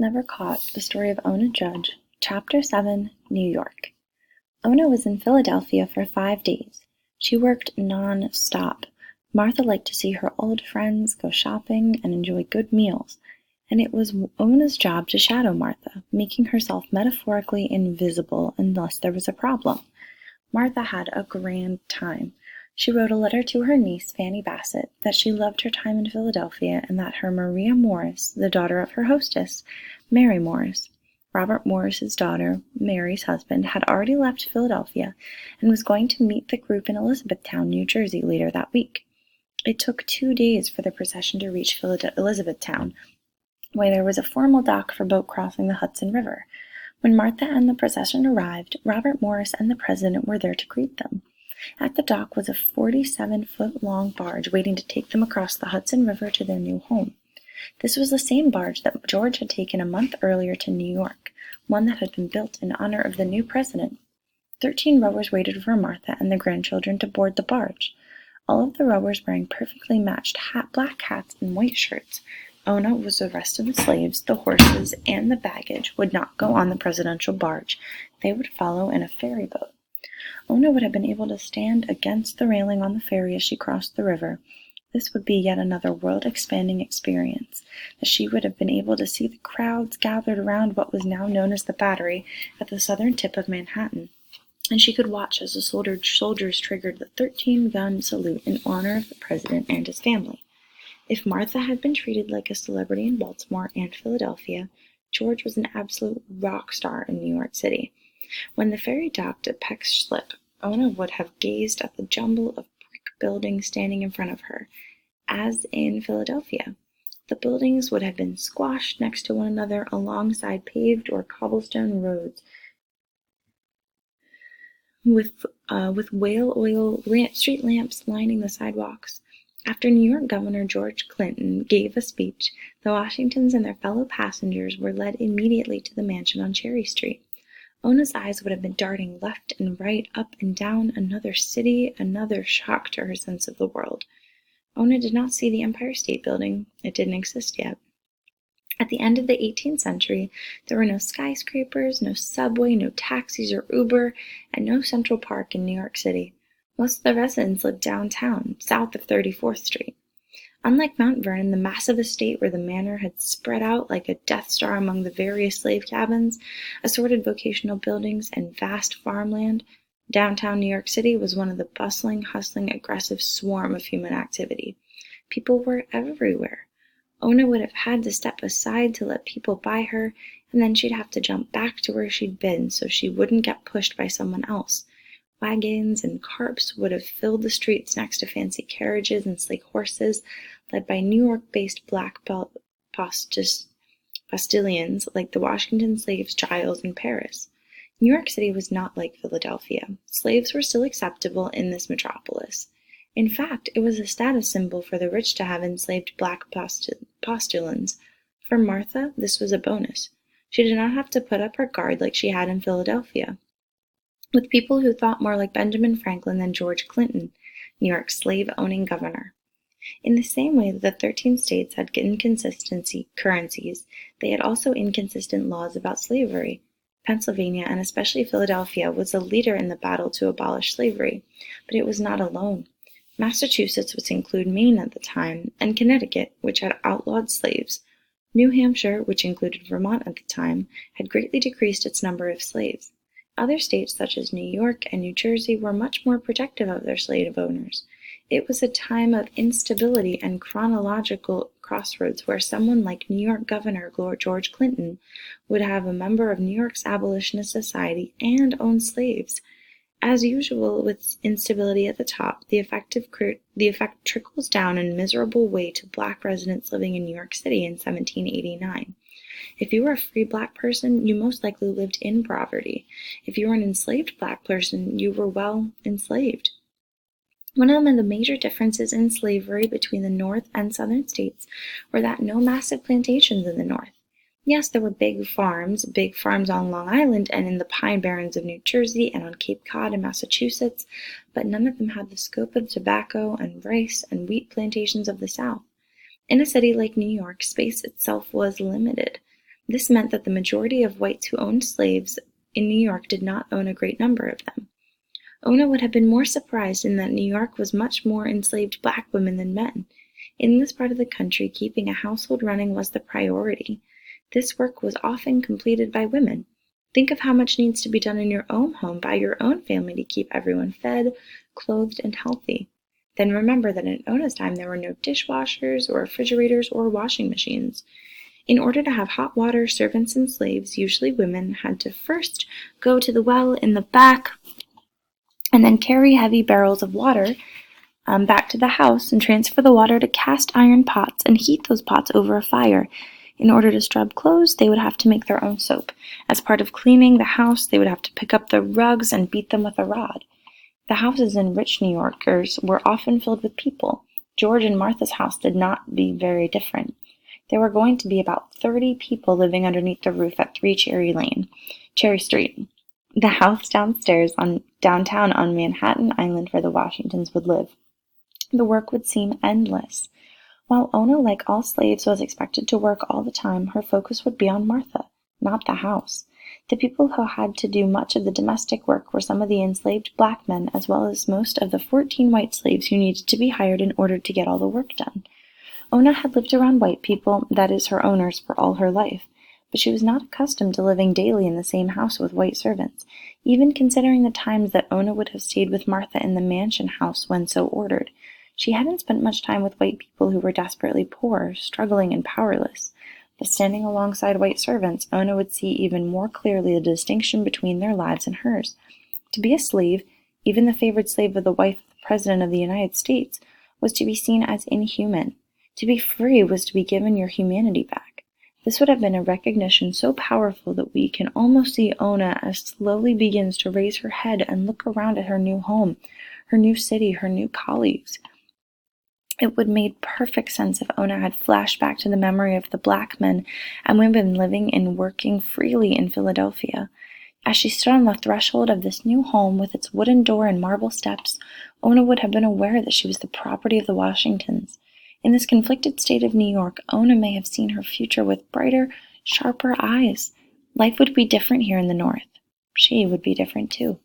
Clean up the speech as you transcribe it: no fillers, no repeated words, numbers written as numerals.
Never Caught, the story of Ona Judge, Chapter 7, New York. Ona was in Philadelphia for 5 days. She worked non-stop. Martha liked to see her old friends, go shopping, and enjoy good meals, and it was Ona's job to shadow Martha, making herself metaphorically invisible unless there was a problem. Martha had a grand time. She wrote a letter to her niece, Fanny Bassett, that she loved her time in Philadelphia and that her Maria Morris, the daughter of her hostess, Mary Morris, Robert Morris's daughter, Mary's husband, had already left Philadelphia and was going to meet the group in Elizabethtown, New Jersey, later that week. It took 2 days for the procession to reach Elizabethtown, where there was a formal dock for boat crossing the Hudson River. When Martha and the procession arrived, Robert Morris and the president were there to greet them. At the dock was a 47-foot-long barge waiting to take them across the Hudson River to their new home. This was the same barge that George had taken a month earlier to New York, one that had been built in honor of the new president. 13 rowers waited for Martha and the grandchildren to board the barge, all of the rowers wearing perfectly matched black hats and white shirts. Ona was the rest of the slaves, the horses, and the baggage would not go on the presidential barge. They would follow in a ferry boat. Ona would have been able to stand against the railing on the ferry as she crossed the river. This would be yet another world-expanding experience, as she would have been able to see the crowds gathered around what was now known as the Battery at the southern tip of Manhattan, and she could watch as the soldiers triggered the 13-gun salute in honor of the president and his family. If Martha had been treated like a celebrity in Baltimore and Philadelphia, George was an absolute rock star in New York City. When the ferry docked at Peck's Slip, Ona would have gazed at the jumble of brick buildings standing in front of her, as in Philadelphia. The buildings would have been squashed next to one another alongside paved or cobblestone roads, with whale oil street lamps lining the sidewalks. After New York Governor George Clinton gave a speech, the Washingtons and their fellow passengers were led immediately to the mansion on Cherry Street. Ona's eyes would have been darting left and right, up and down, another city, another shock to her sense of the world. Ona did not see the Empire State Building. It didn't exist yet. At the end of the 18th century, there were no skyscrapers, no subway, no taxis or Uber, and no Central Park in New York City. Most of the residents lived downtown, south of 34th Street. Unlike Mount Vernon, the massive estate where the manor had spread out like a Death Star among the various slave cabins, assorted vocational buildings, and vast farmland, downtown New York City was one of the bustling, hustling, aggressive swarm of human activity. People were everywhere. Ona would have had to step aside to let people by her, and then she'd have to jump back to where she'd been so she wouldn't get pushed by someone else. Wagons and carts would have filled the streets next to fancy carriages and sleek horses, led by New York-based black belt postilions like the Washington slaves Giles and Paris. New York City was not like Philadelphia. Slaves were still acceptable in this metropolis. In fact, it was a status symbol for the rich to have enslaved black postilions. For Martha, this was a bonus. She did not have to put up her guard like she had in Philadelphia, with people who thought more like Benjamin Franklin than George Clinton, New York's slave-owning governor. In the same way that the 13 states had inconsistent currencies, they had also inconsistent laws about slavery. Pennsylvania, and especially Philadelphia, was a leader in the battle to abolish slavery, but it was not alone. Massachusetts, which included Maine at the time, and Connecticut, which had outlawed slaves. New Hampshire, which included Vermont at the time, had greatly decreased its number of slaves. Other states, such as New York and New Jersey, were much more protective of their slave owners. It was a time of instability and chronological crossroads where someone like New York Governor George Clinton would have a member of New York's abolitionist society and own slaves. As usual with instability at the top, the effect trickles down in a miserable way to black residents living in New York City in 1789. If you were a free black person, you most likely lived in poverty. If you were an enslaved black person, you were, well, enslaved. One of the major differences in slavery between the North and Southern states were that no massive plantations in the North. Yes, there were big farms on Long Island and in the Pine Barrens of New Jersey and on Cape Cod in Massachusetts, but none of them had the scope of tobacco and rice and wheat plantations of the South. In a city like New York, space itself was limited. This meant that the majority of whites who owned slaves in New York did not own a great number of them. Ona would have been more surprised in that New York was much more enslaved black women than men. In this part of the country, keeping a household running was the priority. This work was often completed by women. Think of how much needs to be done in your own home by your own family to keep everyone fed, clothed, and healthy. Then remember that in Ona's time there were no dishwashers or refrigerators or washing machines. In order to have hot water, servants and slaves, usually women, had to first go to the well in the back and then carry heavy barrels of water back to the house and transfer the water to cast iron pots and heat those pots over a fire. In order to scrub clothes, they would have to make their own soap. As part of cleaning the house, they would have to pick up the rugs and beat them with a rod. The houses in rich New Yorkers were often filled with people. George and Martha's house did not be very different. There were going to be about 30 people living underneath the roof at 3 Cherry Street, the house downtown on Manhattan Island where the Washingtons would live. The work would seem endless. While Ona, like all slaves, was expected to work all the time, her focus would be on Martha, not the house. The people who had to do much of the domestic work were some of the enslaved black men, as well as most of the 14 white slaves who needed to be hired in order to get all the work done. Ona had lived around white people, that is, her owners, for all her life, but she was not accustomed to living daily in the same house with white servants, even considering the times that Ona would have stayed with Martha in the mansion house when so ordered. She hadn't spent much time with white people who were desperately poor, struggling, and powerless. But standing alongside white servants, Ona would see even more clearly the distinction between their lives and hers. To be a slave, even the favored slave of the wife of the President of the United States, was to be seen as inhuman. To be free was to be given your humanity back. This would have been a recognition so powerful that we can almost see Ona as slowly begins to raise her head and look around at her new home, her new city, her new colleagues. It would make perfect sense if Ona had flashed back to the memory of the black men and women living and working freely in Philadelphia. As she stood on the threshold of this new home with its wooden door and marble steps, Ona would have been aware that she was the property of the Washingtons. In this conflicted state of New York, Ona may have seen her future with brighter, sharper eyes. Life would be different here in the North. She would be different too.